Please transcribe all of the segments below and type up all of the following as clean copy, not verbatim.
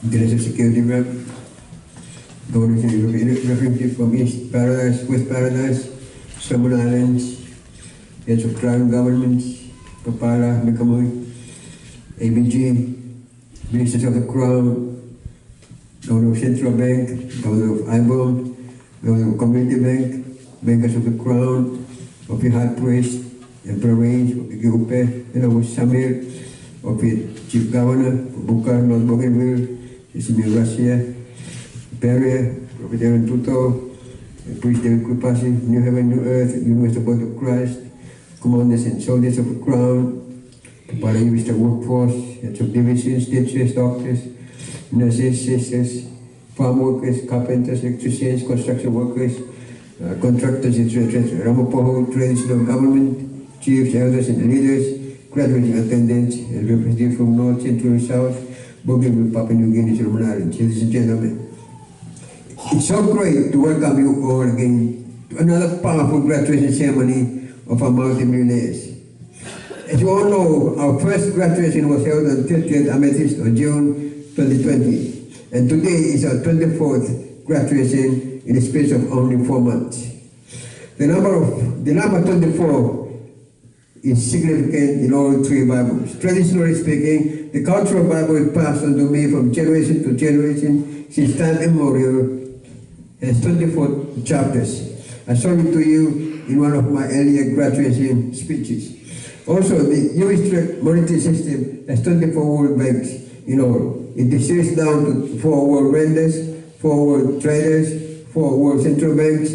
international security rep, refugees from East Paradise, West Paradise, Solomon Islands, heads of crown governments, Papala, Mekamoy, ABG, ministers of the Crown, Governor of Central Bank, Governor of IBOM, Governor of Community Bank, bankers of the Crown, of the High Priest, Emperor Range, of the Gupe, and of Samir, of the Chief Governor, of Bukar, North Bougainville, Sisimi Russia, Peria, Prophet Aaron Tuto, Priest David Kupasi, New Heaven, New Earth, Universal Body of Christ, commanders and soldiers of the Crown, Papala Universal Workforce, heads of divisions, teachers, doctors, nurses, sisters, farm workers, carpenters, electricians, construction workers, contractors, etc. Ramapoho, traditional government, chiefs, elders, and leaders, graduating attendants, and representatives from North, Central, and South, Bougainville, Papua New Guinea, Solomon Islands. Ladies and gentlemen, it's so great to welcome you all again to another powerful graduation ceremony of our multimillionaires. As you all know, our first graduation was held on 30th Amethyst of June 2020, and today is our 24th graduation in the space of only 4 months. The number 24 is significant in all 3 Bibles. Traditionally speaking, the cultural Bible is passed on to me from generation to generation since time immemorial. It has 24 chapters. I showed it to you in one of my earlier graduation speeches. Also, the US monetary system has 24 world banks in all. It distills down to 4 world lenders, 4 world traders, 4 world central banks,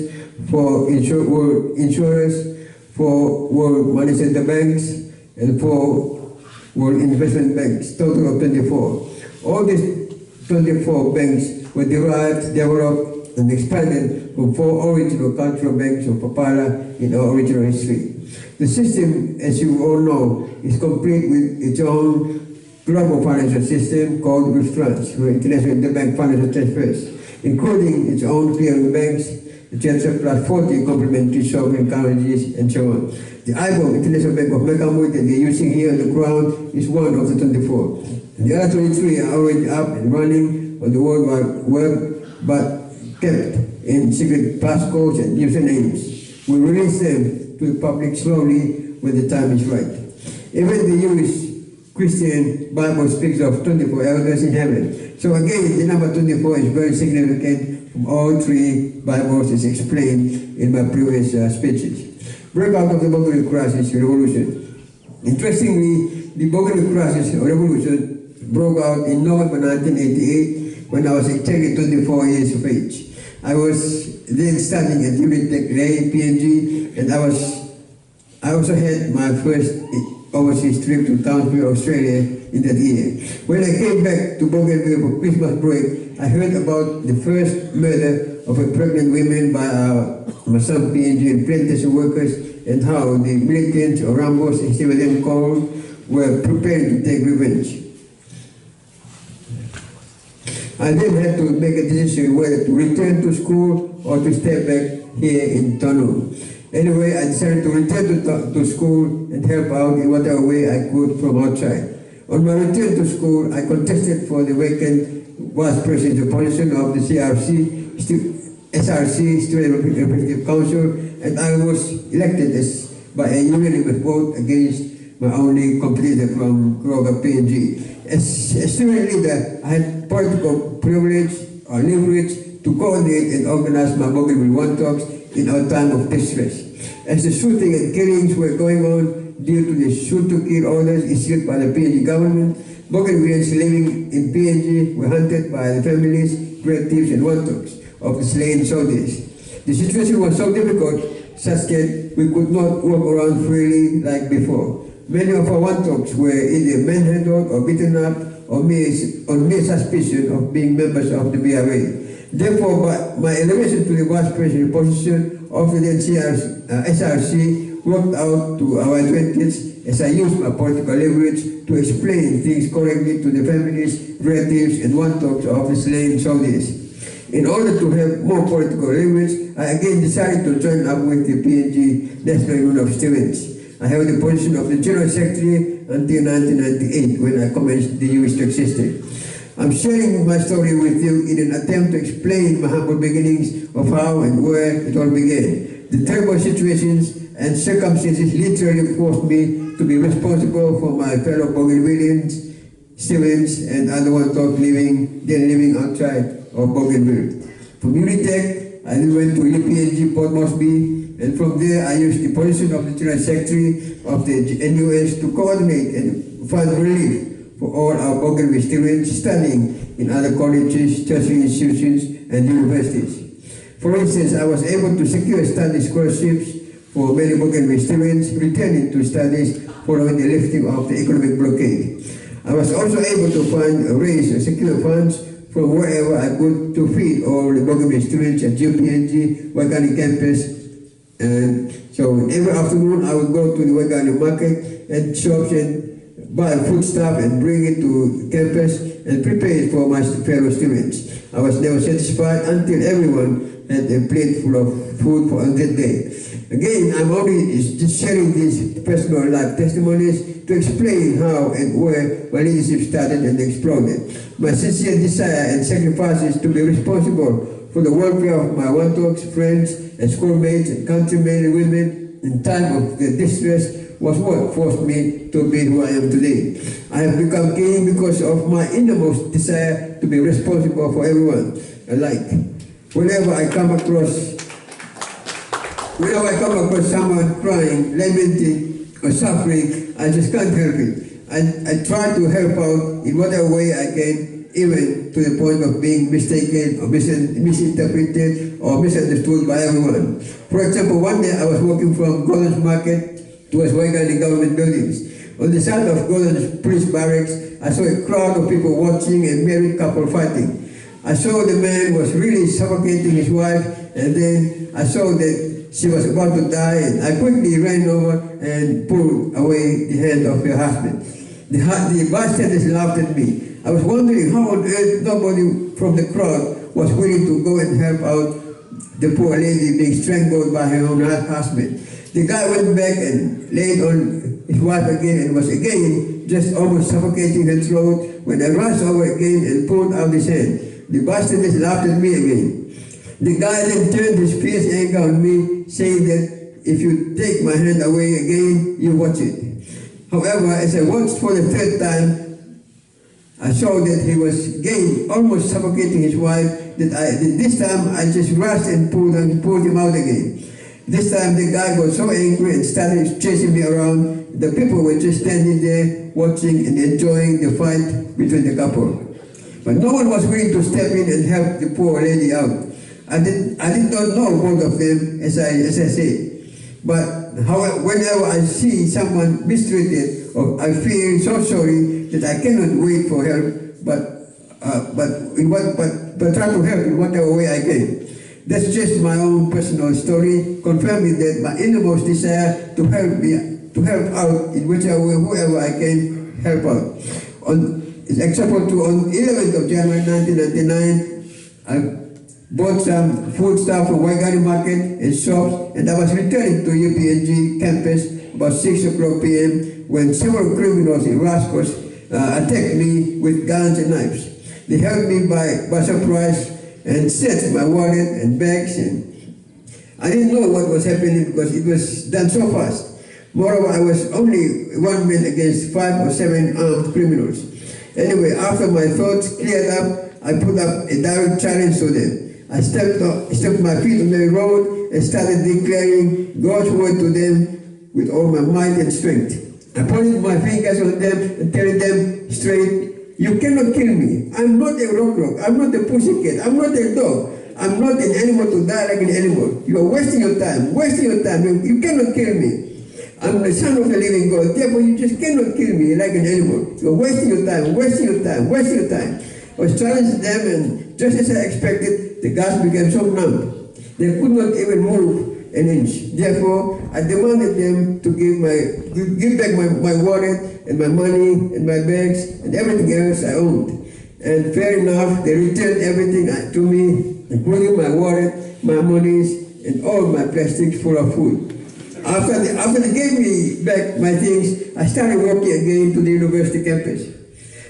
4 world insurers, 4 world money center banks, and 4 world investment banks, total of 24. All these 24 banks were derived, developed, and expanded from 4 original cultural banks of Papala in our original history. The system, as you all know, is complete with its own global financial system called RUSTRANS, International Interbank Financial Transfers, including its own clearing banks, the transfer plus 40 complementary sovereign currencies, and so on. The IBOM, International Bank of Mekamoy, that they're using here on the ground, is one of the 24. And the other 23 are already up and running on the World Wide Web, but kept in secret passcodes and usernames. We release them to the public slowly when the time is right. Even the US Christian Bible speaks of 24 elders in heaven. So again, the number 24 is very significant from all 3 Bibles as explained in my previous speeches. Breakout of the Bougainville Crisis Revolution. Interestingly, the Bougainville Crisis Revolution broke out in November 1988 when I was exactly 24 years of age. I was then studying at Unitec Lay, PNG, and I also had my first overseas trip to Townsville, Australia in that year. When I came back to Bougainville for Christmas break, I heard about the first murder of a pregnant woman by some PNG and plantation workers, and how the militants, or Rambos, as they were then called, were preparing to take revenge. I then had to make a decision whether to return to school or to stay back here in Tonu. Anyway, I decided to return to school and help out in whatever way I could from outside. On my return to school, I contested for the vacant vice presidential position of the SRC, Student Representative Council, and I was elected by a unanimous vote against my only competitor from Kroger PNG. As a student leader, I had political privilege or leverage to coordinate and organize my Bougainville One Talks in our time of distress. As the shooting and killings were going on due to the shoot-to-kill orders issued by the PNG government, Bougainvilleans living in PNG were hunted by the families, relatives, and One Talks of the slain soldiers. The situation was so difficult such that we could not walk around freely like before. Many of our One Talks were either manhandled or beaten up on mere suspicion of being members of the BRA. Therefore, by my elevation to the vice president position of the SRC worked out to our advantage as I used my political leverage to explain things correctly to the families, relatives, and One Talks of the slain soldiers. In order to have more political leverage, I again decided to join up with the PNG National Union of Students. I held the position of the General Secretary until 1998 when I commenced the US system. I'm sharing my story with you in an attempt to explain my humble beginnings of how and where it all began. The terrible situations and circumstances literally forced me to be responsible for my fellow Bougainvilleans, Stevens, and other ones living outside of Bougainville. From Unitec, I then went to UPNG Port Moresby, and from there I used the position of the General Secretary of the NUS to coordinate and fund relief for all our Bougainville students studying in other colleges, tertiary institutions, and universities. For instance, I was able to secure study scholarships for many Bougainville students returning to studies following the lifting of the economic blockade. I was also able to raise and secure funds from wherever I could to feed all the Bougainville students at UPNG Waigani campus. And so every afternoon I would go to the Waigani market and shops and buy foodstuff and bring it to campus and prepare it for my fellow students. I was never satisfied until everyone had a plate full of food for on that day. Again, I'm only just sharing these personal life testimonies to explain how and where my leadership started and exploded. My sincere desire and sacrifices to be responsible for the welfare of my Wantoks, friends, and schoolmates, and countrymen and women in time of their distress was what forced me to be who I am today. I have become king because of my innermost desire to be responsible for everyone alike. Whenever I come across someone crying, lamenting, or suffering, I just can't help it. I try to help out in whatever way I can, even to the point of being mistaken or misinterpreted or misunderstood by everyone. For example, one day I was walking from Gordon's Market towards Waigani government buildings. On the side of Gordon's police barracks, I saw a crowd of people watching a married couple fighting. I saw the man was really suffocating his wife, and then I saw that she was about to die, and I quickly ran over and pulled away the hand of her husband. The bystanders laughed at me. I was wondering how on earth nobody from the crowd was willing to go and help out the poor lady being strangled by her own husband. The guy went back and laid on his wife again and was again just almost suffocating her throat when I rushed over again and pulled out his hand. The bystanders laughed at me again. The guy then turned his fierce anger on me, saying that if you take my hand away again, you watch it. However, as I watched for the third time, I saw that he was again almost suffocating his wife. This time I just rushed and pulled him out again. This time the guy got so angry and started chasing me around. The people were just standing there watching and enjoying the fight between the couple. But no one was willing to step in and help the poor lady out. I did not know both of them, as I said. But whenever I see someone mistreated, or I feel so sorry that I cannot wait for help, but try to help in whatever way I can. That's just my own personal story, confirming that my innermost desire to help out in whichever way, whoever I can help out. On 11th of January 1999, I bought some foodstuff from Waigani Market and shops, and I was returning to UPNG campus about 6 o'clock p.m. when several criminals in rascals attacked me with guns and knives. They held me by surprise and searched my wallet and bags, and I didn't know what was happening because it was done so fast. Moreover, I was only one man against 5 or 7 armed criminals. Anyway, after my thoughts cleared up, I put up a direct challenge to them. I stepped my feet on the road and started declaring God's word to them with all my might and strength. I pointed my fingers on them and telling them straight, you cannot kill me. I'm not a rock. I'm not a pussycat. I'm not a dog. I'm not an animal to die like an animal. You are wasting your time. You cannot kill me. I'm the son of the living God. Therefore, you just cannot kill me like an animal. You're wasting your time. I was challenging them, and just as I expected, the guards became so numb. They could not even move an inch. Therefore, I demanded them to give back my wallet and my money and my bags and everything else I owned. And fair enough, they returned everything to me, including my wallet, my monies, and all my plastics full of food. After they gave me back my things, I started walking again to the university campus.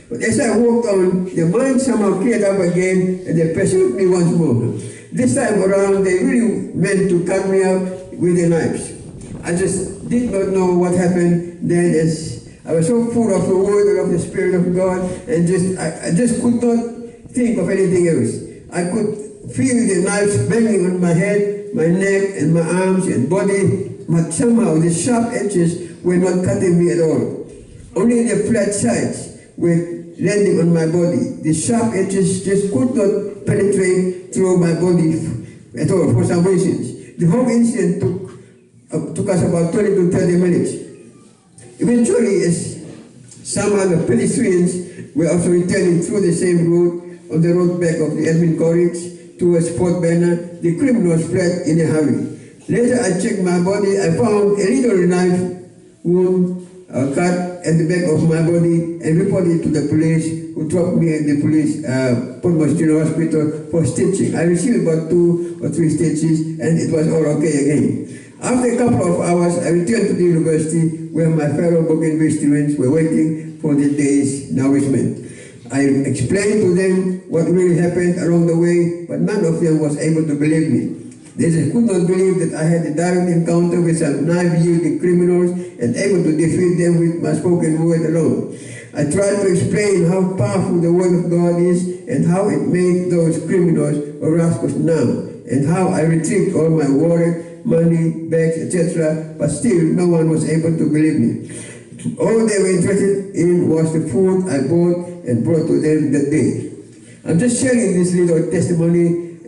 But as I walked on, the mind somehow cleared up again and they pursued me once more. This time around, they really meant to cut me up with the knives. I just did not know what happened then, as I was so full of the word and of the Spirit of God, and I just could not think of anything else. I could feel the knives banging on my head, my neck, and my arms and body, but somehow the sharp edges were not cutting me at all. Only the flat sides were landing on my body. The sharp edges just could not penetrate through my body at all for some reasons. The whole incident took us about 20 to 30 minutes. Eventually, as some other pedestrians were also returning through the same route on the road back of the admin college towards Port Banner, the criminals fled in a hurry. Later, I checked my body. I found a little knife wound cut at the back of my body and reported to the police, who dropped me at the police Port Moresby Hospital for stitching. I received about 2 or 3 stitches and it was all okay again. After a couple of hours, I returned to the university where my fellow Bougainville students were waiting for the day's nourishment. I explained to them what really happened along the way, but none of them was able to believe me. They just could not believe that I had a direct encounter with some knife-wielding criminals and able to defeat them with my spoken word alone. I tried to explain how powerful the word of God is and how it made those criminals or rascals numb, and how I retrieved all my wallet, money, bags, etc., but still no one was able to believe me. All they were interested in was the food I bought and brought to them that day. I'm just sharing this little testimony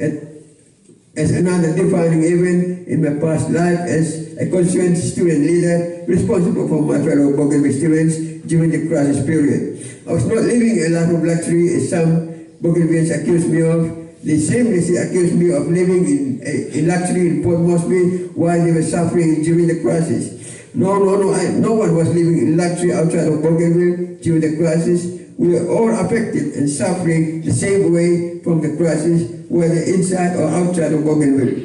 as another defining event in my past life as a conscientious student leader responsible for my fellow Bougainville students during the crisis period. I was not living a life of luxury as some Bougainvilleans accused me of. They shamelessly accused me of living in luxury in Port Moresby while they were suffering during the crisis. No one was living in luxury outside of Bougainville during the crisis. We were all affected and suffering the same way from the crisis, whether inside or outside of Bougainville.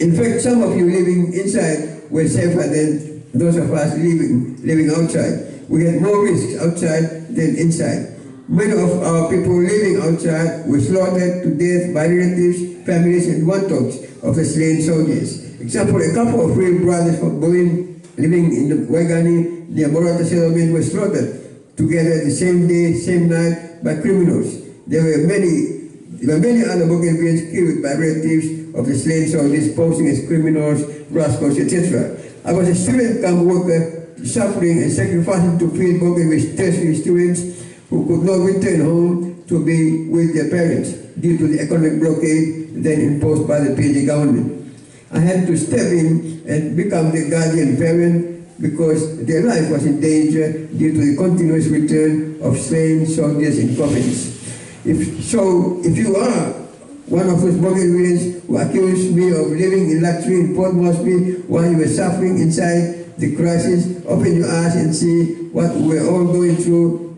In fact, some of you living inside were safer than those of us living outside. We had more risks outside than inside. Many of our people living outside were slaughtered to death by relatives, families, and wantoks of the slain soldiers. Example, a couple of real brothers from Boeing living in the Waigani near Morata settlement were slaughtered together the same day, same night by criminals. There were many other Bougainvilleans killed by relatives of the slain soldiers posing as criminals, rascals, etc. I was a student come worker suffering and sacrificing to feed Bougainville's tertiary students who could not return home to be with their parents due to the economic blockade then imposed by the PNG government. I had to step in and become the guardian parent because their life was in danger due to the continuous return of slain soldiers in coffins. If you are one of those Bougainvilleans who accused me of living in luxury in Port Moresby while you were suffering inside the crisis, open your eyes and see what we're all going through,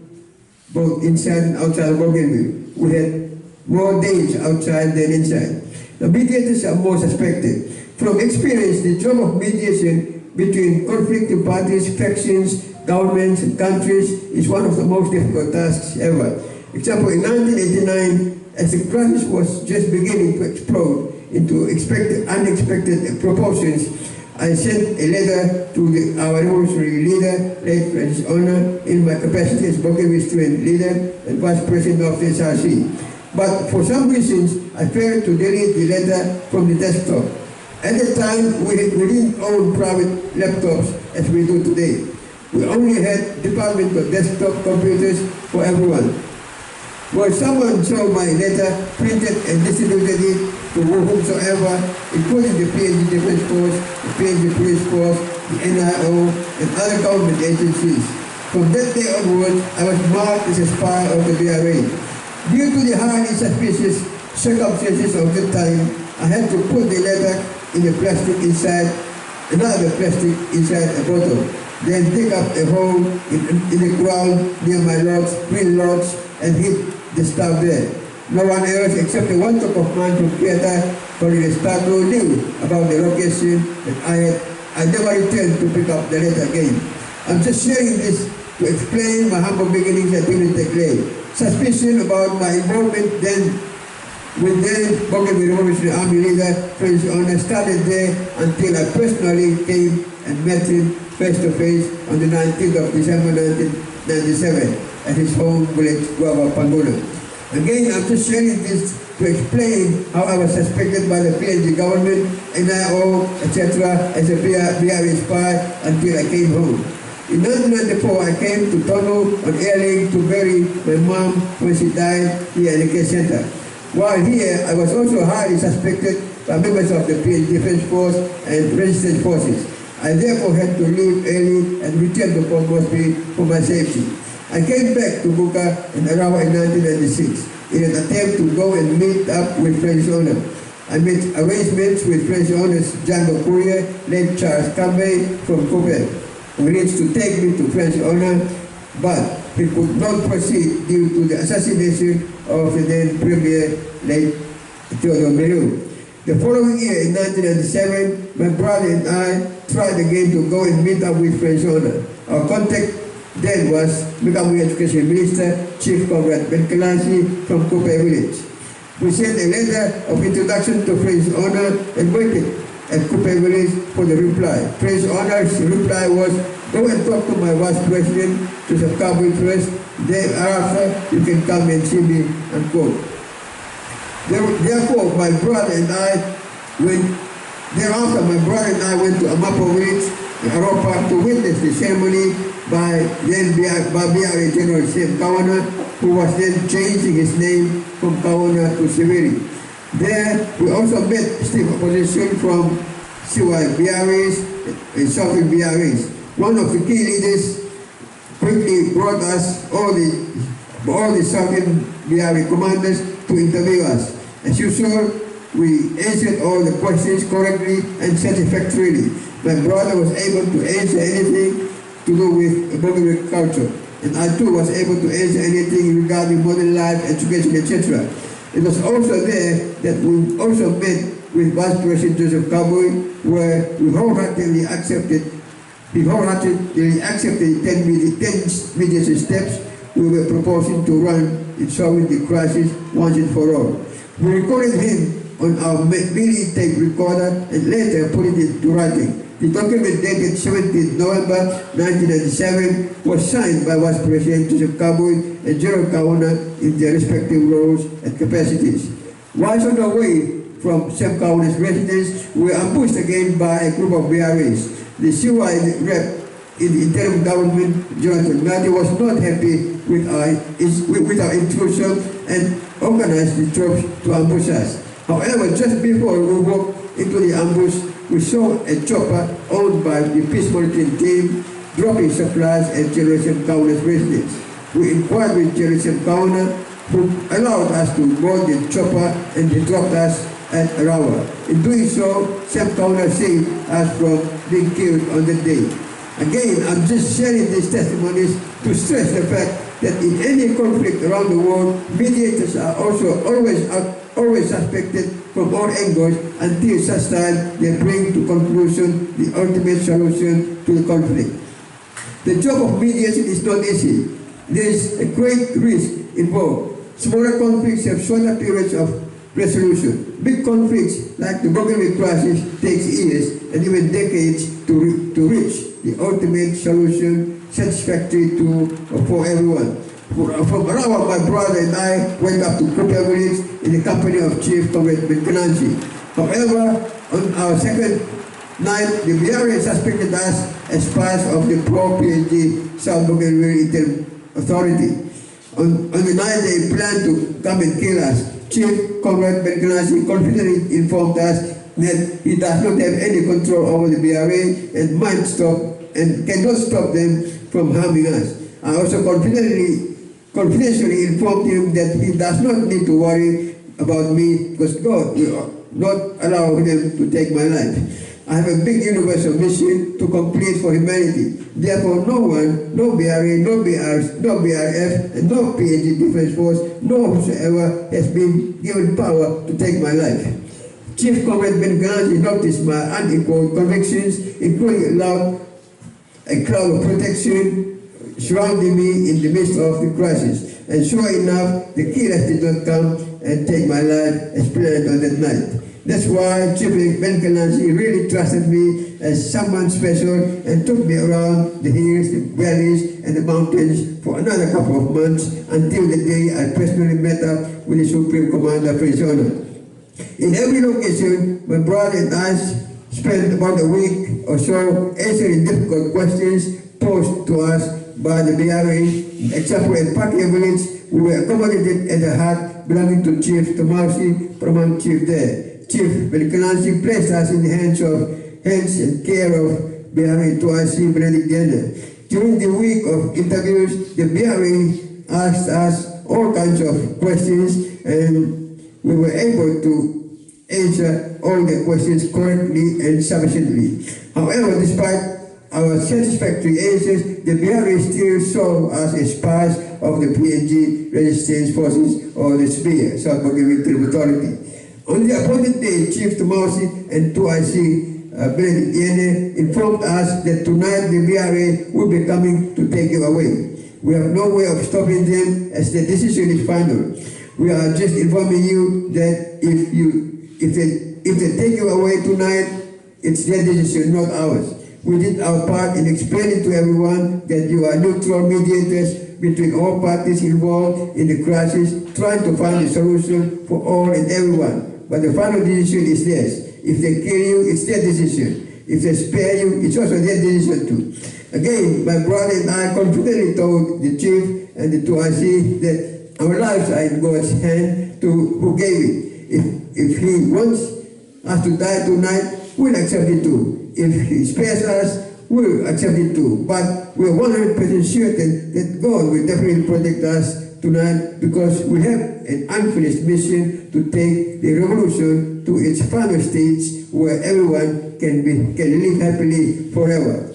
both inside and outside of Bougainville. We had more days outside than inside. The mediators are more suspected. From experience, the job of mediation between conflicting parties, factions, governments, and countries is one of the most difficult tasks ever. Example, in 1989, as the crisis was just beginning to explode into unexpected proportions, I sent a letter to our revolutionary leader, late Francis Ona, in my capacity as Bougainville student leader and vice president of the SRC. But for some reasons, I failed to delete the letter from the desktop. At the time, we didn't own private laptops as we do today. We only had departmental desktop computers for everyone. Well, someone saw my letter, printed and distributed it to whomsoever, including the PNG Defense Force, the PNG Police Force, the NIO, and other government agencies. From that day onward, I was marked as a spy of the BRA. Due to the highly suspicious circumstances of the time, I had to put the letter in a plastic inside, another plastic inside a bottle, then dig up a hole in the ground near my lodge, green lodge, and hid the stuff there. No one else except the one top of mine from Pieta, calling a Stato, knew about the location, and I never returned to pick up the letter again. I'm just sharing this to explain my humble beginnings at Unitec Lake. Suspicion about my involvement with then Bougainville Revolutionary Army leader Prince Honor started there until I personally came and met him face to face on the 19th of December 1997 at his home village, Guava Panguna. Again, I'm just sharing this to explain how I was suspected by the PNG government, NIO, etc. as a BRA spy until I came home. In 1994, I came to Tono on airlink to bury my mom when she died here at the care center. While here, I was also highly suspected by members of the PNG Defense Force and resistance forces. I therefore had to leave early and return to Port Moresby for my safety. I came back to Buka and Arawa in 1996 in an attempt to go and meet up with French owner. I made arrangements with French owner's Django Courier, named Charles Cambay from Quebec, who arranged to take me to French owner, but he could not proceed due to the assassination of the then Premier, late Theodore Melu. The following year, in 1997, my brother and I tried again to go and meet up with French owner. Our contact then was Mikamui Education Minister, Chief Comrade Ben Kalansi from Kupe Village. We sent a letter of introduction to French owner and waited at Kupe Village for the reply. French owner's reply was, go and talk to my vice president, Joseph Kabul first, thereafter you can come and see me, unquote. Therefore, my brother and I went to Amapo Village in Europa to witness the ceremony by then BRA General Sam Kawana, who was then changing his name from Kawana to Siviri. There, we also met stiff opposition from CY BRAs and Southern BRAs. One of the key leaders quickly brought us all the Southern BRA commanders to interview us. As usual, we answered all the questions correctly and satisfactorily. My brother was able to answer anything to do with Bougainville culture, and I too was able to answer anything regarding modern life, education, etc. It was also there that we also met with Vice President Joseph Kabul, where we wholeheartedly accepted the 10 mediation steps we were proposing to run in solving the crisis once and for all. We recorded him on our mini tape recorder and later put it into writing. The document dated 17 November 1997 was signed by Vice President Joseph Kabul and General Kawana in their respective roles and capacities. Whilst on the way from Sam Kawana's residence, we were ambushed again by a group of BRAs. The CY rep in the interim government, Jonathan Ngati, was not happy with our intrusion and organized the troops to ambush us. However, just before we walked into the ambush, we saw a chopper owned by the peace monitoring team dropping supplies at Generation Kauna's residence. We inquired with Generation Kauna, who allowed us to board the chopper and he dropped us at Arawa. In doing so, Sam Kauna saved us from being killed on the day. Again, I'm just sharing these testimonies to stress the fact that in any conflict around the world, mediators are also always suspected from all angles until such time they bring to conclusion the ultimate solution to the conflict. The job of mediation is not easy. There is a great risk involved. Smaller conflicts have shorter periods of resolution. Big conflicts like the Bougainville crisis takes years and even decades to reach the ultimate solution satisfactory for everyone. From Arawa, my brother and I went up to Kupe Village in the company of Chief Comrade Ben Kalansi. However, on our second night, the BRA suspected us as spies of the pro-PNG South Bougainville Interim Authority. On the night they planned to come and kill us, Chief Comrade Ben Kalansi confidently informed us that he does not have any control over the BRA and might stop and cannot stop them from harming us. I also confidentially informed him that he does not need to worry about me because God will not allow him to take my life. I have a big universal mission to complete for humanity. Therefore, no one, no BRA, no BRF, and no PNG Defense Force, no whosoever has been given power to take my life. Chief Comrade Ben Kalansi noticed my unequal convictions, including a cloud of protection surrounding me in the midst of the crisis. And sure enough, the killers did not come and take my life as planned on that night. That's why Chief Ben Kenazi really trusted me as someone special and took me around the hills, the valleys, and the mountains for another couple of months until the day I personally met up with the Supreme Commander, Prince Honor. In every location, my brother and I spent about a week or so answering difficult questions posed to us by the BRA. Except for at Pakia village, we were accommodated at a hut belonging to Chief Tomausi, paramount chief there. Chief Ben Kenazi placed us in the hands and care of BRA 2IC Benedict Diana. During the week of interviews, the BRA asked us all kinds of questions, and we were able to answer all the questions correctly and sufficiently. However, despite our satisfactory answers, the BRA still saw us as spies of the PNG Resistance Forces, or the SPIA, South Pacific Military Authority. On the appointed day, Chief Tomausi and 2IC Benedict Diana informed us that tonight the BRA will be coming to take you away. We have no way of stopping them as the decision is final. We are just informing you that if they take you away tonight, it's their decision, not ours. We did our part in explaining to everyone that you are neutral mediators between all parties involved in the crisis, trying to find a solution for all and everyone. But the final decision is theirs. If they kill you, it's their decision. If they spare you, it's also their decision too. Again, my brother and I confidently told the chief and the 2IC that our lives are in God's hand, to who gave it. If he wants us to die tonight, we'll accept it too. If he spares us, we'll accept it too. But we're 100% certain that God will definitely protect us tonight, because we have an unfinished mission to take the revolution to its final stage where everyone can live happily forever.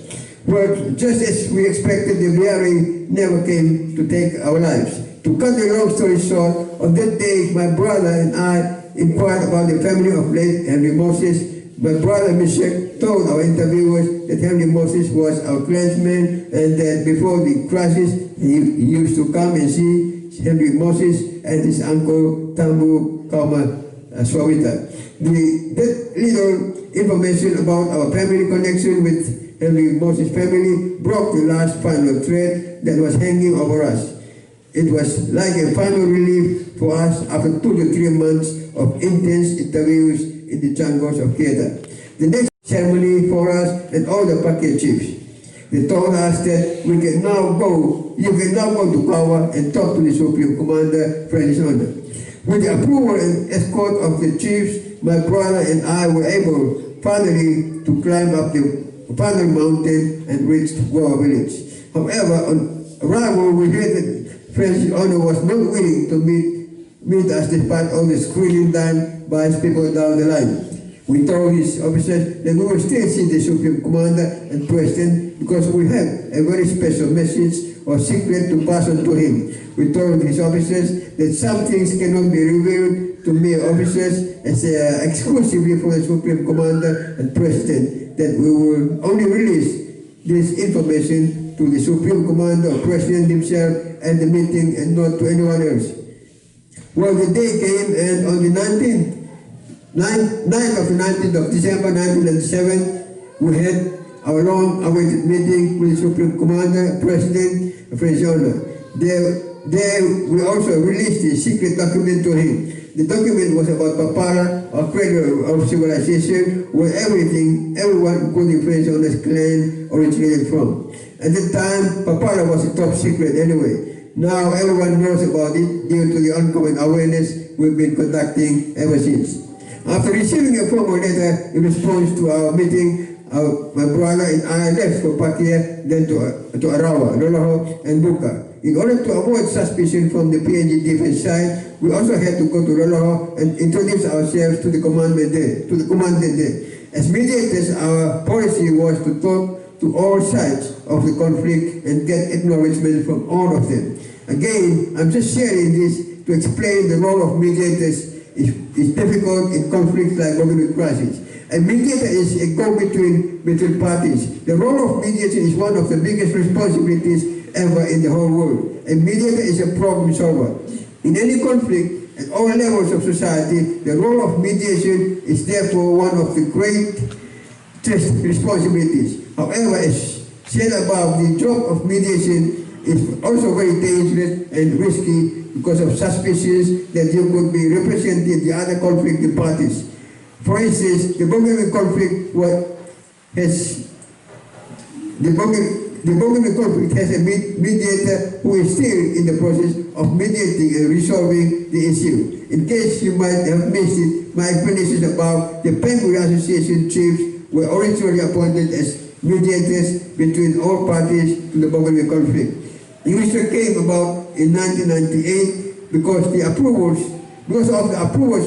Well, just as we expected, the BRA never came to take our lives. To cut the long story short, on that day, my brother and I inquired about the family of late Henry Moses. My brother Michel told our interviewers that Henry Moses was our clansman, and that before the crisis, he used to come and see Henry Moses and his uncle Tambu Kauma Swawita. That little information about our family connection with Henry Moses' family broke the last final thread that was hanging over us. It was like a final relief for us after 2 to 3 months of intense interviews in the jungles of Kedah. The next ceremony for us and all the Pakia chiefs. They told us that you can now go to Kawa and talk to the Supreme Commander, Francis Honor. With the approval and escort of the chiefs, my brother and I were able finally to climb up the final mountain and reach Goa village. However, on arrival, we heard that Francis Honor was not willing to meet us despite all the screening done by his people down the line. We told his officers that we will still see the Supreme Commander and President because we have a very special message or secret to pass on to him. We told his officers that some things cannot be revealed to mere officers as they are exclusively for the Supreme Commander and President, that we will only release this information to the Supreme Commander or President himself at the meeting and not to anyone else. Well, the day came, and on the 19th of December 1997, we had our long-awaited meeting with the Supreme Commander, President Francis Honor. There we also released a secret document to him. The document was about Papara, a cradle of civilization, where everyone, including Francis Honor's clan, originated from. At the time, Papara was a top secret anyway. Now everyone knows about it due to the ongoing awareness we've been conducting ever since. After receiving a formal letter in response to our meeting, my brother and I left for Pakia, then to Arawa, Loloho, and Buka. In order to avoid suspicion from the PNG defense side, we also had to go to Loloho and introduce ourselves to the commandant there. As mediators, our policy was to talk to all sides of the conflict and get acknowledgement from all of them. Again, I'm just sharing this to explain the role of mediators is difficult in conflicts like Bogomil crisis. A mediator is a go-between between parties. The role of mediation is one of the biggest responsibilities ever in the whole world. A mediator is a problem solver. In any conflict, at all levels of society, the role of mediation is therefore one of the greatest responsibilities. However, as said above, the job of mediation is also very dangerous and risky because of suspicions that you could be representing the other conflicting parties. For instance, the Bougainville conflict has a mediator who is still in the process of mediating and resolving the issue. In case you might have missed it, my explanations about the Penguri Association chiefs were originally appointed as mediators between all parties to the Bougainville conflict. The issue came about in 1998 because of the approvals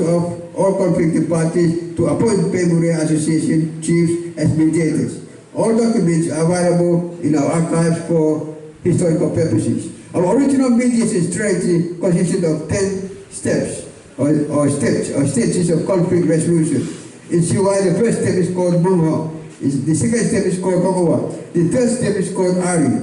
of all conflicting parties to appoint Penguri Association chiefs as mediators. All documents are available in our archives for historical purposes. Our original mediation strategy consisted of 10 steps or stages of conflict resolution. In Siwai, the first step is called Mungho. The second step is called Kokowa. The third step is called Ari.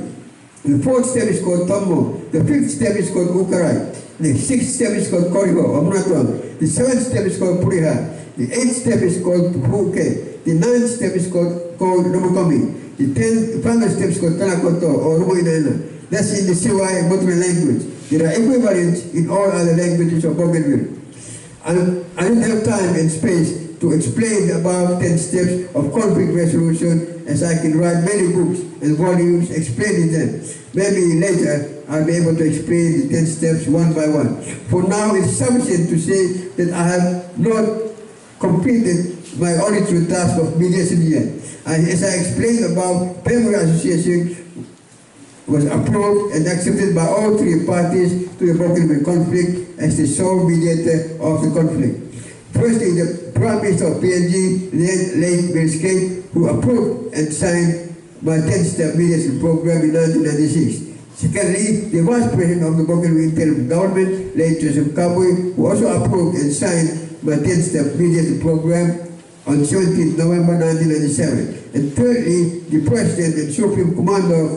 The fourth step is called Tommo. The fifth step is called Ukarai. The sixth step is called Koriho or Munatuan. The seventh step is called Puriha. The eighth step is called Huke. The ninth step is called Rumukomi. The final step is called Tanakoto or Rumuinana. That's in the Siwai Mutme language. There are equivalents in all other languages of Bougainville. I don't have time and space to explain the above 10 steps of conflict resolution, as I can write many books and volumes explaining them. Maybe later I'll be able to explain the 10 steps one by one. For now, it's sufficient to say that I have not completed my original task of mediation yet. As I explained above, Penguri Association was approved and accepted by all three parties to the Bougainville conflict as the sole mediator of the conflict. Firstly, the Prime Minister of PNG, late Bill Skate, who approved and signed my 10-step mediation program in 1996. Secondly, the Vice President of the Bougainville interim government, late Joseph Kabui, who also approved and signed my 10-step mediation program on 17 November 1997. And thirdly, the President and Supreme Commander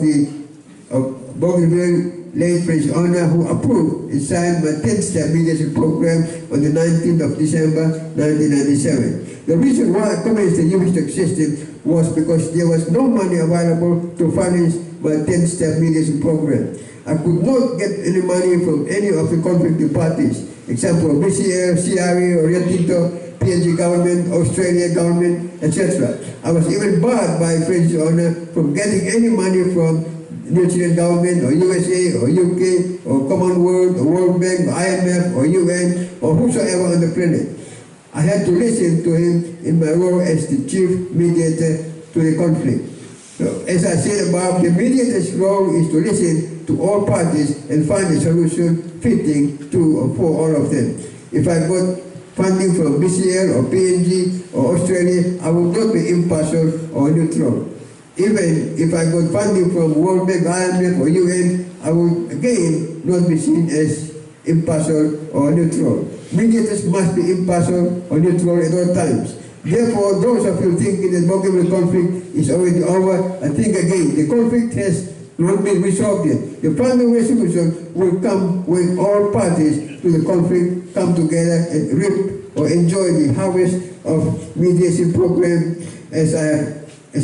of Bougainville, late Prince Honor, who approved and signed my 10-step mediation program on the 19th of December 1997. The reason why I commenced the UMISTEC system was because there was no money available to finance my 10-step mediation program. I could not get any money from any of the conflicting parties, example BCL, CRE, or Rio Tinto, PNG government, Australia government, etc. I was even barred by Prince Honor from getting any money from New Zealand government or USA or UK or Commonwealth or World Bank or IMF or UN or whosoever on the planet. I had to listen to him in my role as the chief mediator to the conflict. So, as I said above, the mediator's role is to listen to all parties and find a solution fitting to or for all of them. If I got funding from BCL or PNG or Australia, I would not be impartial or neutral. Even if I got funding from World Bank, IMF or UN, I would again not be seen as impartial or neutral. Mediators must be impartial or neutral at all times. Therefore, those of you thinking that Bougainville conflict is already over, I think again, the conflict has not been resolved yet. The final resolution will come when all parties to the conflict come together and reap or enjoy the harvest of mediation program as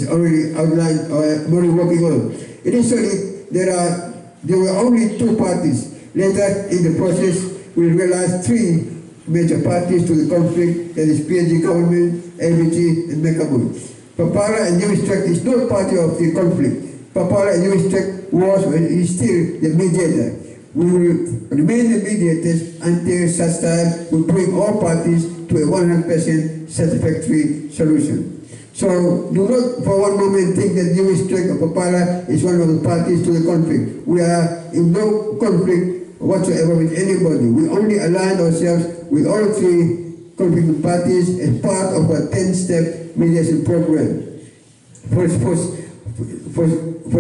already outlined or already working on. Initially, there were only two parties. Later in the process, we realized three major parties to the conflict, that is PNG government, ABG, and Mekabui. Papara and UMISTEC is not party of the conflict. Papara and UMISTEC was and is still the mediator. We will remain the mediators until such time we bring all parties to a 100% satisfactory solution. So do not for one moment think that UMISTEC or Papara is one of the parties to the conflict. We are in no conflict whatsoever with anybody. We only align ourselves with all three conflicting parties as part of a 10-step mediation program.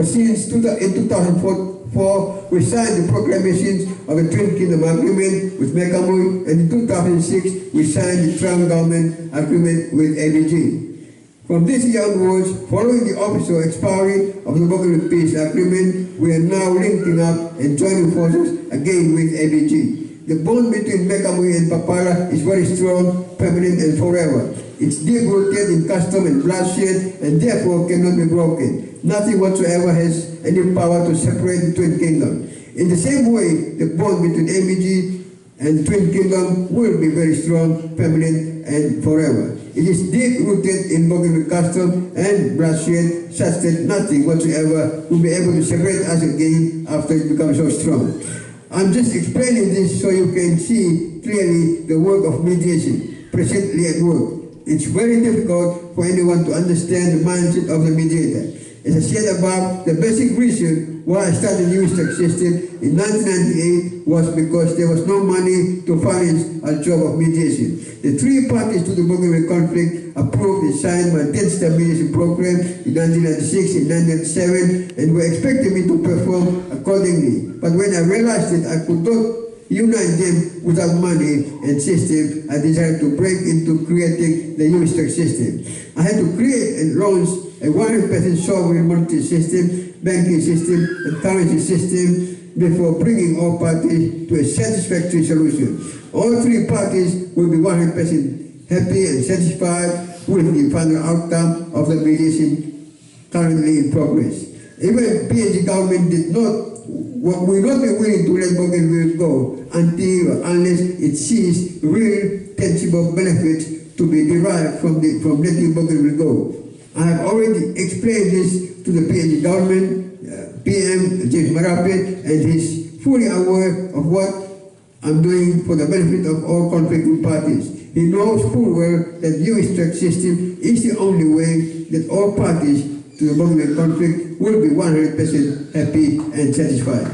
Since in 2004, we signed the proclamations of the Twin Kingdom Agreement with Mekamui, and in 2006, we signed the Trump government agreement with ABG. From this year onwards, following the official expiry of the Bougainville Peace Agreement, we are now linking up and joining forces again with ABG. The bond between Mekamui and Papara is very strong, permanent and forever. It's deep-rooted in custom and bloodshed and therefore cannot be broken. Nothing whatsoever has any power to separate the Twin Kingdom. In the same way, the bond between ABG and the Twin Kingdom will be very strong, permanent and forever. It is deep-rooted in Bougainville custom and bloodshed such that nothing whatsoever will be able to separate us again after it becomes so strong. I'm just explaining this so you can see clearly the work of mediation presently at work. It's very difficult for anyone to understand the mindset of the mediator. As I said above, the basic reason why I started the USTAC system in 1998 was because there was no money to finance a job of mediation. The three parties to the Bougainville conflict approved and signed my 10-step mediation program in 1996 and 1997 and were expecting me to perform accordingly. But when I realized that I could not unite them without money and system, I decided to break into creating the USTAC system. I had to create and launch a 100% sovereign monetary system, banking system, and currency system before bringing all parties to a satisfactory solution. All three parties will be 100% happy and satisfied with the final outcome of the mediation currently in progress. Even PNG government will not be willing to let Bougainville go until or unless it sees real tangible benefits to be derived from letting Bougainville go. I have already explained this to the PNG government, PM James Marape, and he's fully aware of what I'm doing for the benefit of all conflicting parties. He knows full well that the USTAC system is the only way that all parties to the Bougainville conflict will be 100% happy and satisfied.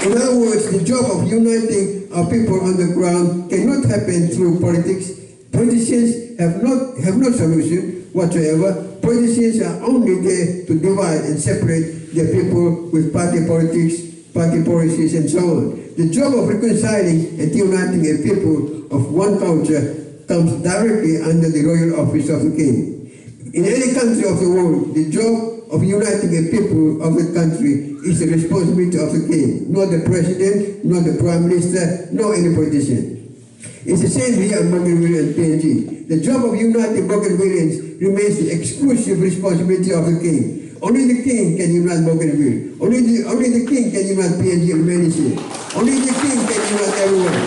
In other words, the job of uniting our people on the ground cannot happen through politics. Politicians have no solution whatsoever. Politicians are only there to divide and separate their people with party politics, party policies, and so on. The job of reconciling and uniting a people of one culture comes directly under the royal office of the king. In any country of the world, the job of uniting a people of the country is the responsibility of the king, not the president, not the prime minister, nor any politician. It's the same here in Bougainville and PNG. The job of uniting Bougainvilleans remains the exclusive responsibility of the king. Only the king can unite Bougainville. Only the king can unite PNG and Malaysia. Only the king can unite everyone.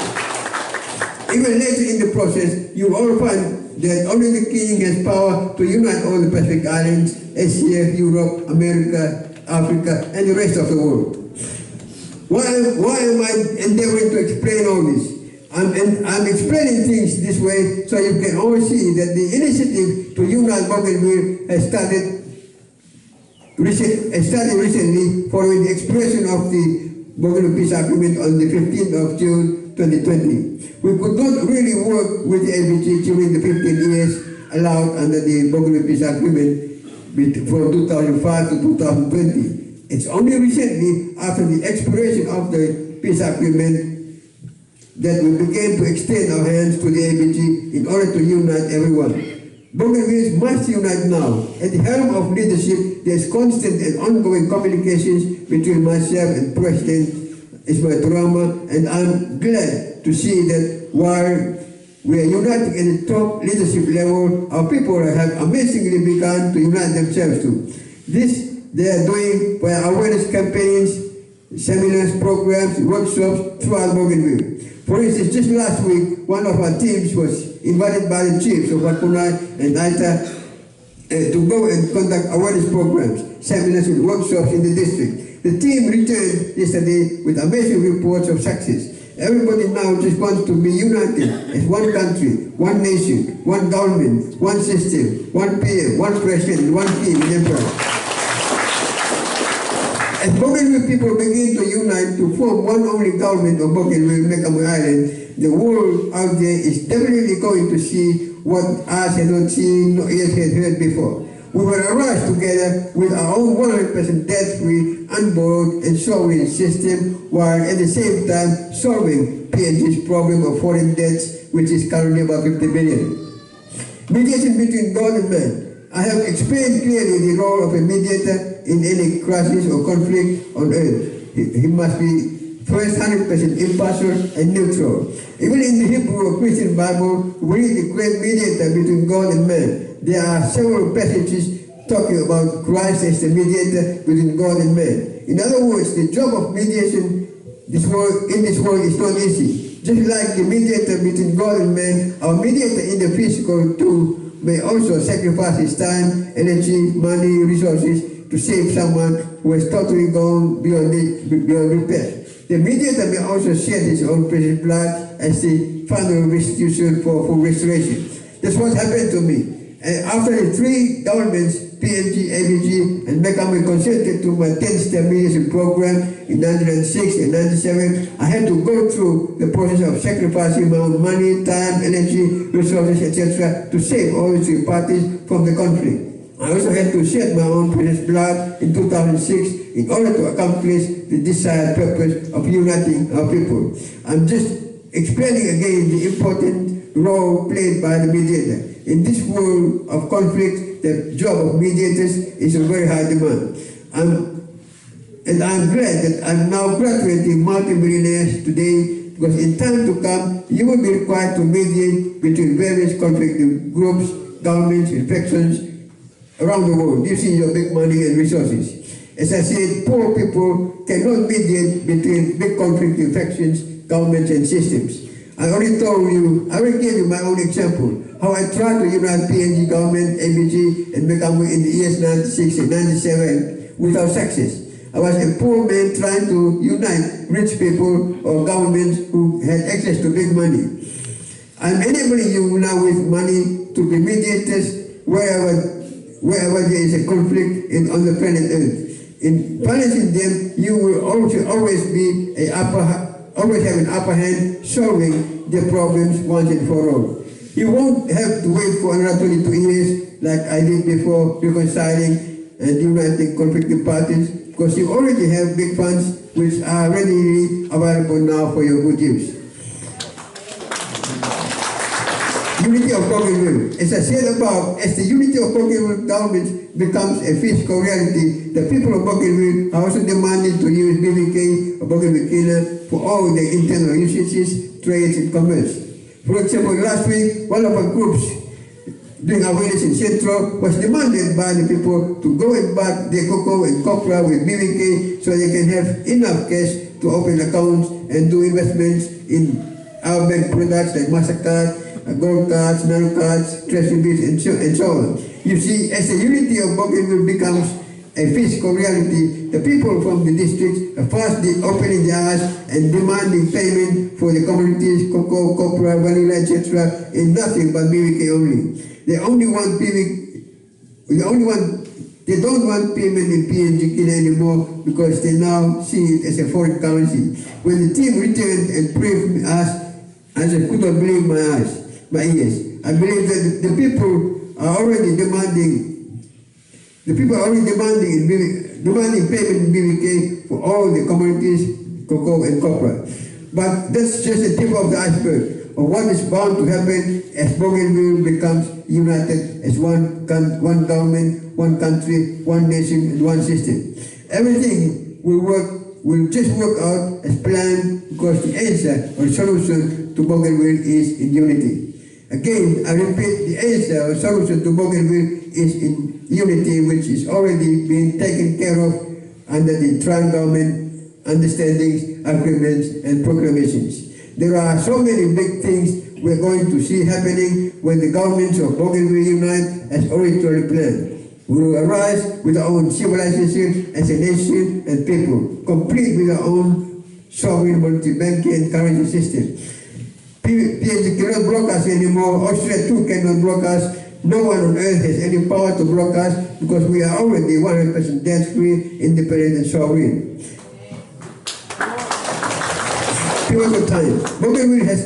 Even later in the process, you all find that only the king has power to unite all the Pacific Islands, Asia, Europe, America, Africa, and the rest of the world. Why am I endeavoring to explain all this? I'm explaining things this way so you can all see that the initiative to unite Bougainville has started recently following the expiration of the Bougainville Peace Agreement on the 15th of June 2020. We could not really work with the ABG during the 15 years allowed under the Bougainville Peace Agreement from 2005 to 2020. It's only recently, after the expiration of the peace agreement, that we began to extend our hands to the ABG in order to unite everyone. Bougainville must unite now. At the helm of leadership, there's constant and ongoing communications between myself and President Ismail Turama, and I'm glad to see that while we are uniting at the top leadership level, our people have amazingly begun to unite themselves too. This they are doing by awareness campaigns, seminars, programs, workshops throughout Bougainville. For instance, just last week, one of our teams was invited by the chiefs of Wakunai and Aita to go and conduct awareness programs, seminars and workshops in the district. The team returned yesterday with amazing reports of success. Everybody now just wants to be united as one country, one nation, one government, one system, one PM, one president, one king and emperor. As Bougainville people begin to unite to form one only government of Bougainville, Mekamui Island, the world out there is definitely going to see what us has not seen, nor yet has heard before. We will arise together with our own 100% debt-free, unborrowed and sovereign system, while at the same time solving PNG's problem of foreign debts, which is currently about 50 billion. Mediation between God and man. I have explained clearly the role of a mediator in any crisis or conflict on earth. He must be first 100% impartial and neutral. Even in the Hebrew or Christian Bible, we read the great mediator between God and man. There are several passages talking about Christ as the mediator between God and man. In other words, the job of mediation in this world is not easy. Just like the mediator between God and man, our mediator in the physical too may also sacrifice his time, energy, money, resources to save someone who has totally gone beyond repair. The mediator may also shed his own precious blood as the final restitution for full restoration. That's what happened to me. And after the three governments, PNG, ABG, and McCammon consented to my 10-step mediation program in 1996 and 1997, I had to go through the process of sacrificing my own money, time, energy, resources, etc. to save all the three parties from the conflict. I also had to shed my own precious blood in 2006 in order to accomplish the desired purpose of uniting our people. I'm just explaining again the important role played by the mediator. In this world of conflict, the job of mediators is a very high demand. I'm glad that I'm now graduating multimillionaires today, because in time to come, you will be required to mediate between various conflicting groups, governments, and factions around the world using your big money and resources. As I said, poor people cannot mediate between big conflicting factions, governments, and systems. I already gave you my own example, how I tried to unite PNG government, ABG, and McCammon in the years 96 and 97 without success. I was a poor man trying to unite rich people or governments who had access to big money. I'm enabling you now with money to be mediators wherever there is a conflict on the planet Earth. In balancing them, you will also always have an upper hand solving the problems once and for all. You won't have to wait for another 22 years like I did before reconciling and uniting conflicting parties, because you already have big funds which are readily available now for your good use. Unity of Bougainville. As I said above, as the unity of Bougainville government becomes a physical reality, the people of Bougainville are also demanding to use BVK or Bougainville Kina for all their internal usages, trades, and commerce. For example, last week, one of our groups doing awareness in Centro was demanded by the people to go and buy their cocoa and copra with BVK so they can have enough cash to open accounts and do investments in our bank products like MasterCard, gold cards, nano cards, treasury bills, and so on. You see, as the unity of Bougainville becomes a physical reality, the people from the districts are fastly opening their eyes and demanding payment for the commodities, cocoa, copra, vanilla, etc. in nothing but BVK only. They don't want payment in PNG Kina anymore because they now see it as a foreign currency. When the team returned and briefed us, I just could not believe my ears. I believe that the people are already demanding payment in BVK for all the commodities, cocoa and copra. But that's just the tip of the iceberg of what is bound to happen as Bougainville becomes united as one government, one country, one nation, and one system. Everything will just work out as planned because the answer or solution to Bougainville is in unity. Again, I repeat, the answer or solution to Bougainville is in unity, which is already being taken care of under the tri-government understandings, agreements, and proclamations. There are so many big things we're going to see happening when the governments of Bougainville unite as originally planned. We will arise with our own civilization as a nation and people, complete with our own sovereign multi-banking and currency system. PNG cannot block us anymore. Austria too cannot block us. No one on earth has any power to block us because we are already 100% debt-free, independent, and sovereign. Pivotal time. Bougainville has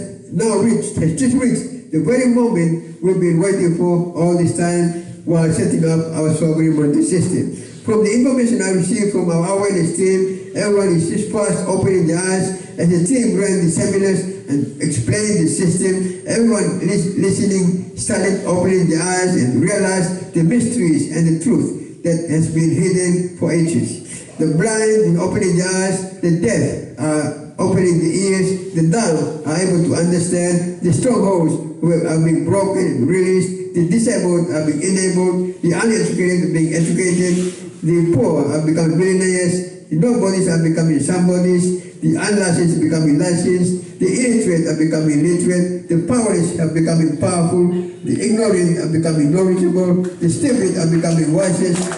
just reached the very moment we've been waiting for all this time while setting up our sovereign monetary system. From the information I received from our awareness team, everyone is just fast opening their eyes. As the team ran the seminars, and explained the system. Everyone listening started opening their eyes and realized the mysteries and the truth that has been hidden for ages. The blind are opening their eyes, the deaf are opening the ears, the dumb are able to understand, the strongholds are being broken and released, the disabled are being enabled, the uneducated are being educated, the poor are becoming millionaires, the nobodies are becoming somebodies, the unlicensed are becoming licensed, the illiterate are becoming literate, the powerless are becoming powerful, the ignorant are becoming knowledgeable, the stupid are becoming wisest,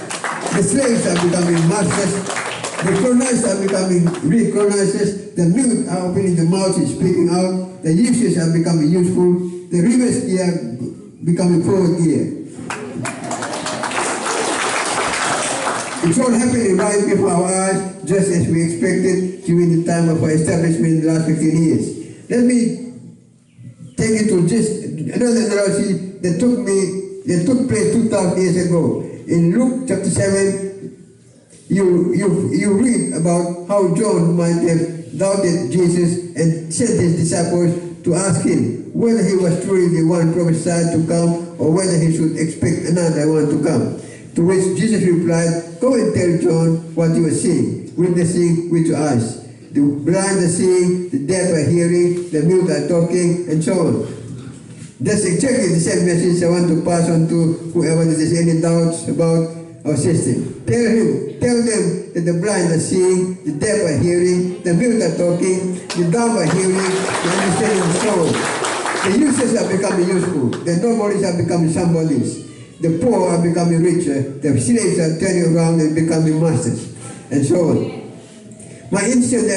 the slaves are becoming masters, the colonized are becoming recolonizers, the mute are opening the mouth and speaking out, the useless are becoming useful, the reverse gear becoming forward gear. It's all happening right before our eyes, just as we expected during the time of our establishment in the last 15 years. Let me take you to just another analogy that took place 2,000 years ago. In Luke chapter 7, you read about how John might have doubted Jesus and sent his disciples to ask him whether he was truly the one prophesied to come or whether he should expect another one to come. To which Jesus replied, "Go and tell John what you are seeing, witnessing with your eyes. The blind are seeing, the deaf are hearing, the mute are talking, and so on." That's exactly the same message I want to pass on to whoever has any doubts about our system. Tell them that the blind are seeing, the deaf are hearing, the mute are talking, the dumb are hearing, the understanding is so. The useless are becoming useful, the nobodies are becoming somebodies, the poor are becoming richer, the slaves are turning around and becoming masters, and so on. My incident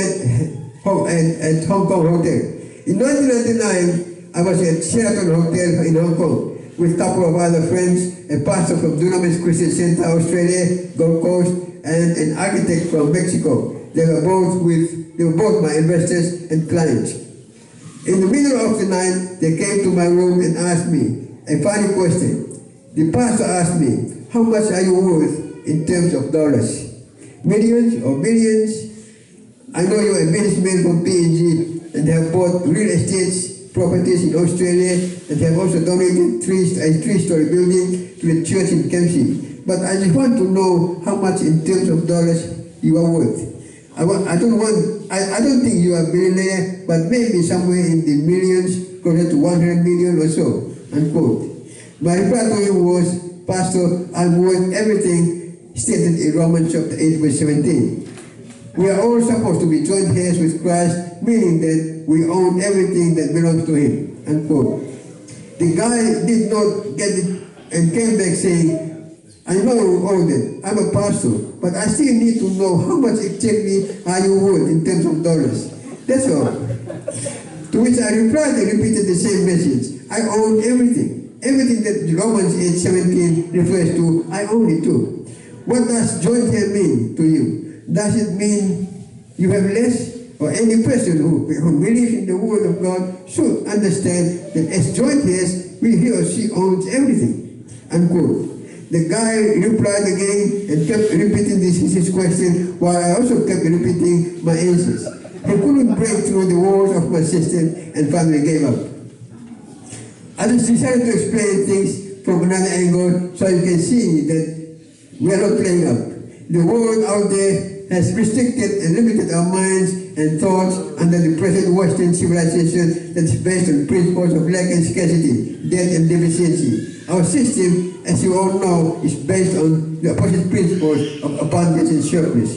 at Hong Kong Hotel. In 1999, I was at Sheraton Hotel in Hong Kong with a couple of other friends, a pastor from Dunamis Christian Center, Australia, Gold Coast, and an architect from Mexico. They were both my investors and clients. In the middle of the night, they came to my room and asked me a funny question. The pastor asked me, "How much are you worth in terms of dollars? Millions or billions? I know you're a businessman from PNG and have bought real estate properties in Australia and have also donated a three-story building to a church in Kempsey. But I just want to know how much in terms of dollars you are worth. I don't think you are a billionaire, but maybe somewhere in the millions, closer to 100 million or so," unquote. My reply to him was, "Pastor, I'm worth everything stated in Romans chapter 8, verse 17. We are all supposed to be joint heirs with Christ, meaning that we own everything that belongs to him," unquote. The guy did not get it and came back saying, "I know all that. I'm a pastor, but I still need to know how much exactly are you worth in terms of dollars. That's all." To which I replied and repeated the same message. I own everything. Everything that Romans 8:17 refers to, I own it too. What does joint heir mean to you? Does it mean you have less? Or any person who believes in the word of God should understand that as joint heirs, he or she owns everything, unquote. The guy replied again and kept repeating his question while I also kept repeating my answers. He couldn't break through the walls of my system and finally gave up. I just decided to explain things from another angle so you can see that we are not playing up. The world out there has restricted and limited our minds and thoughts under the present Western civilization that is based on principles of lack and scarcity, debt and deficiency. Our system, as you all know, is based on the opposite principles of abundance and surplus.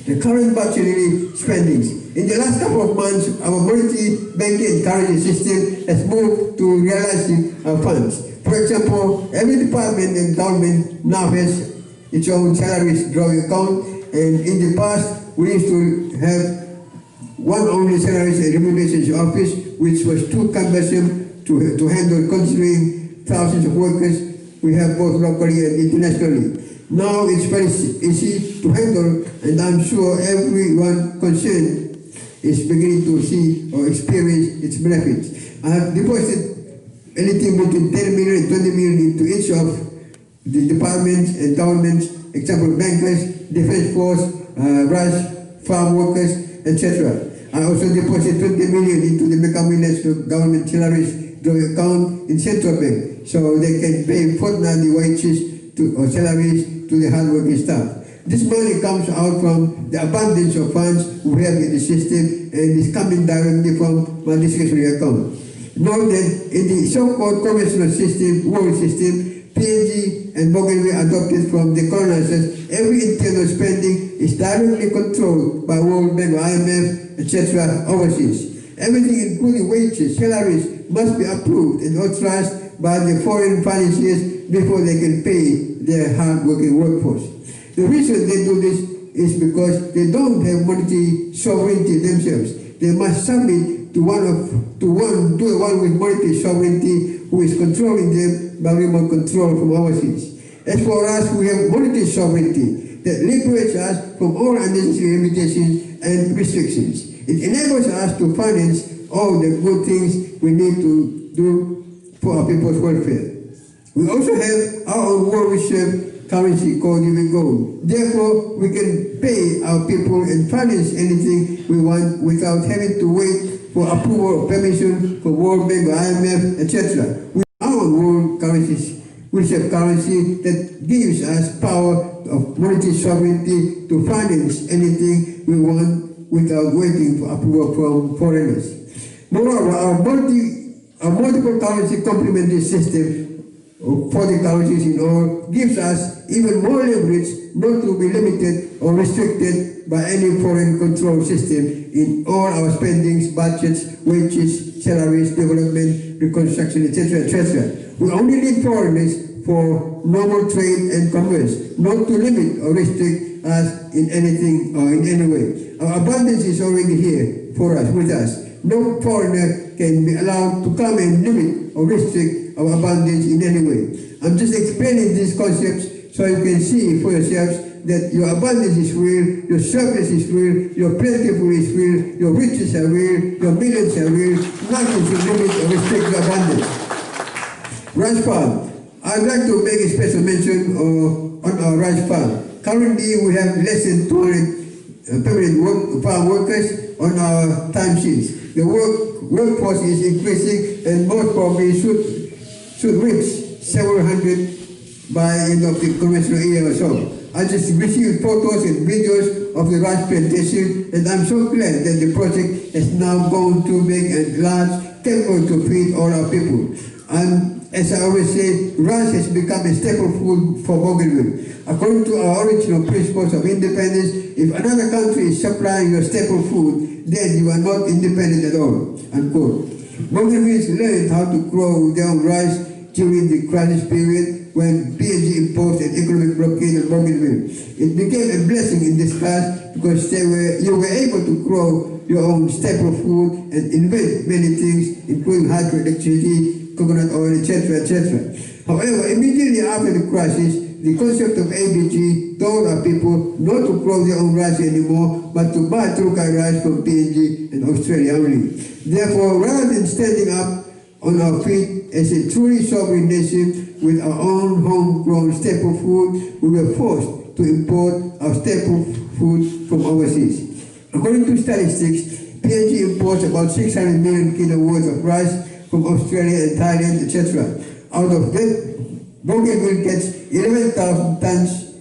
The current budgetary spendings. In the last couple of months, our monetary banking and currency system has moved to realizing our funds. For example, every department and government now has its own salaries drawing account, and in the past, we used to have one only salaries and remunerations office, which was too cumbersome to handle, considering thousands of workers we have both locally and internationally. Now it's very easy to handle, and I'm sure everyone concerned is beginning to see or experience its benefits. I have deposited anything between 10 million and 20 million into each of the departments and governments, example bankers, defense force, rice, farm workers, etc. I also deposit 20 million into the Mecca government salaries joint account in Central Bank, so they can pay fortnightly wages or salaries to the hardworking staff. This money comes out from the abundance of funds we have in the system and is coming directly from my discretionary account. Note that in the so-called conventional system, world system, PNG and Bougainville adopted from the colonizers, every internal spending is directly controlled by World Bank, IMF, etc. overseas. Everything, including wages, salaries, must be approved and authorized by the foreign financiers before they can pay their hard-working workforce. The reason they do this is because they don't have monetary sovereignty themselves. They must submit to one with monetary sovereignty who is controlling them by remote control from overseas. As for us, we have monetary sovereignty that liberates us from all unnecessary limitations and restrictions. It enables us to finance all the good things we need to do for our people's welfare. We also have our own world reserve currency called US gold. Therefore, we can pay our people and finance anything we want without having to wait for approval or permission from World Bank, IMF, etc. We have our own world currencies, reserve currency that gives us power of monetary sovereignty to finance anything we want without waiting for approval from foreigners. Moreover, our multiple currency complementary system of 40 currencies in all gives us even more leverage not to be limited or restricted by any foreign control system in all our spendings, budgets, wages, salaries, development, reconstruction, etc., etc. We only need foreigners for normal trade and commerce, not to limit or restrict us in anything or in any way. Our abundance is already here for us, with us. No foreigner can be allowed to come and limit or restrict our abundance in any way. I'm just explaining these concepts so you can see for yourselves that your abundance is real, your surplus is real, your plentiful is real, your riches are real, your millions are real. Nothing should limit or restrict your abundance. Rice farm. I'd like to make a special mention on our rice farm. Currently, we have less than 200 permanent farm workers on our time sheets. The workforce is increasing and most probably should reach several hundred by end of the conventional year or so. I just received photos and videos of the rice plantation, and I'm so glad that the project has now gone too big and large, capable to feed all our people. And as I always say, rice has become a staple food for Bougainville. According to our original principles of independence, if another country is supplying your staple food, then you are not independent at all, unquote. Bougainville's learned how to grow their own rice during the crisis period when PNG imposed an economic blockade on Bougainville. It became a blessing in disguise because you were able to grow your own staple food and invent many things, including hydroelectricity, coconut oil, etc., etc. However, immediately after the crisis, the concept of ABG told our people not to grow their own rice anymore, but to buy Trukai rice from PNG and Australia only. Therefore, rather than standing up on our feet as a truly sovereign nation with our own homegrown staple food, we were forced to import our staple food from overseas. According to statistics, PNG imports about 600 million kilo worth of rice from Australia and Thailand, etc. Out of that, Bougainville gets 11,000 tons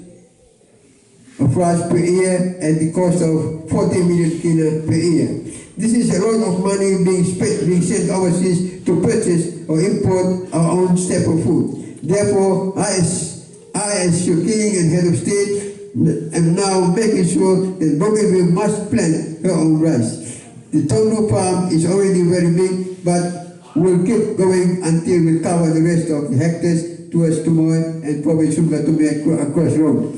of rice per year at the cost of 40 million kilo per year. This is a lot of money being sent overseas to purchase or import our own staple food. Therefore, I as your king and head of state am now making sure that Bougainville must plant her own rice. The Tondo farm is already very big, but we'll keep going until we cover the rest of the hectares towards Tumoy and probably Sumga-Tumoy across road.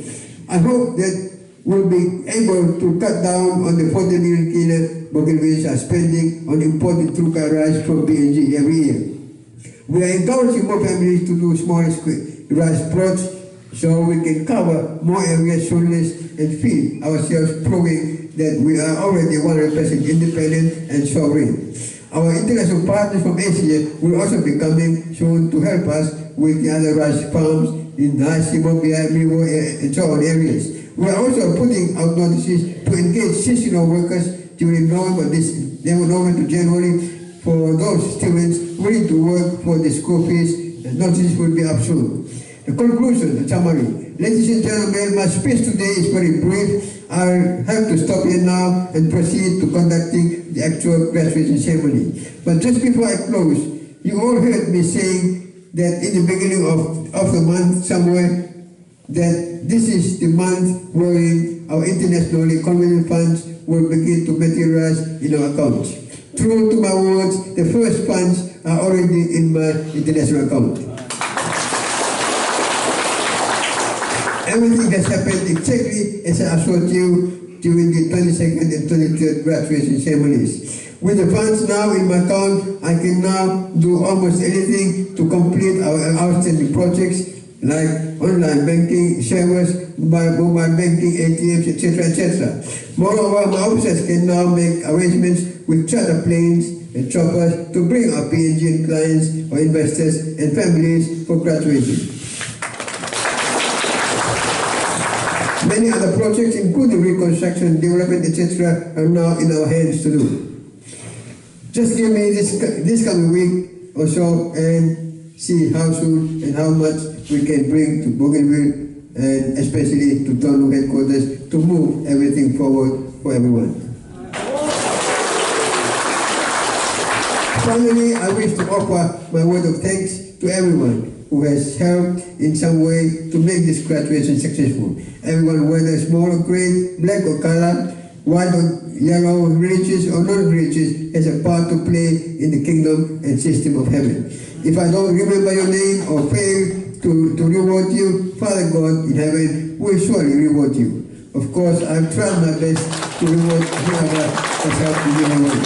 I hope that we'll be able to cut down on the 40 million kilo Bougainville's are spending on imported Trukai rice from PNG every year. We are encouraging more families to do smaller rice plots so we can cover more areas soonest and feed ourselves, proving that we are already 100% independent and sovereign. Our international partners from Asia will also be coming soon to help us with the other rice farms in Nasimo, Miwo, and so on areas. We are also putting out notices to engage seasonal workers during November to January for those students willing to work for the school fees. Notice will be up soon. The conclusion, the summary. Ladies and gentlemen, my speech today is very brief. I'll have to stop here now and proceed to conducting the actual graduation ceremony. But just before I close, you all heard me saying that in the beginning of the month somewhere, that this is the month wherein our internationally convenient funds will begin to materialize in our accounts. True to my words, the first funds are already in my international account. Everything has happened exactly as I assured you during the 22nd and 23rd graduation ceremonies. With the funds now in my account, I can now do almost anything to complete our outstanding projects like online banking, servers, mobile banking, ATMs, etc., etc. Moreover, my officers can now make arrangements with charter planes and choppers to bring our PNG clients or investors and families for graduation. Many other projects, including reconstruction, development, etc., are now in our hands to do. Just give me this coming week or so and see how soon and how much we can bring to Bougainville and especially to Tonlu headquarters to move everything forward for everyone. Finally, I wish to offer my word of thanks to everyone who has helped in some way to make this graduation successful. Everyone, whether small or great, black or color, white or yellow, religious or non-religious, has a part to play in the kingdom and system of heaven. If I don't remember your name or fail to reward you, Father God in heaven will surely reward you. Of course, I've tried my best to reward whoever has helped me reward.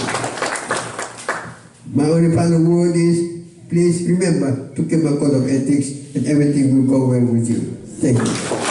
My only final word is, please remember to keep a code of ethics and everything will go well with you. Thank you.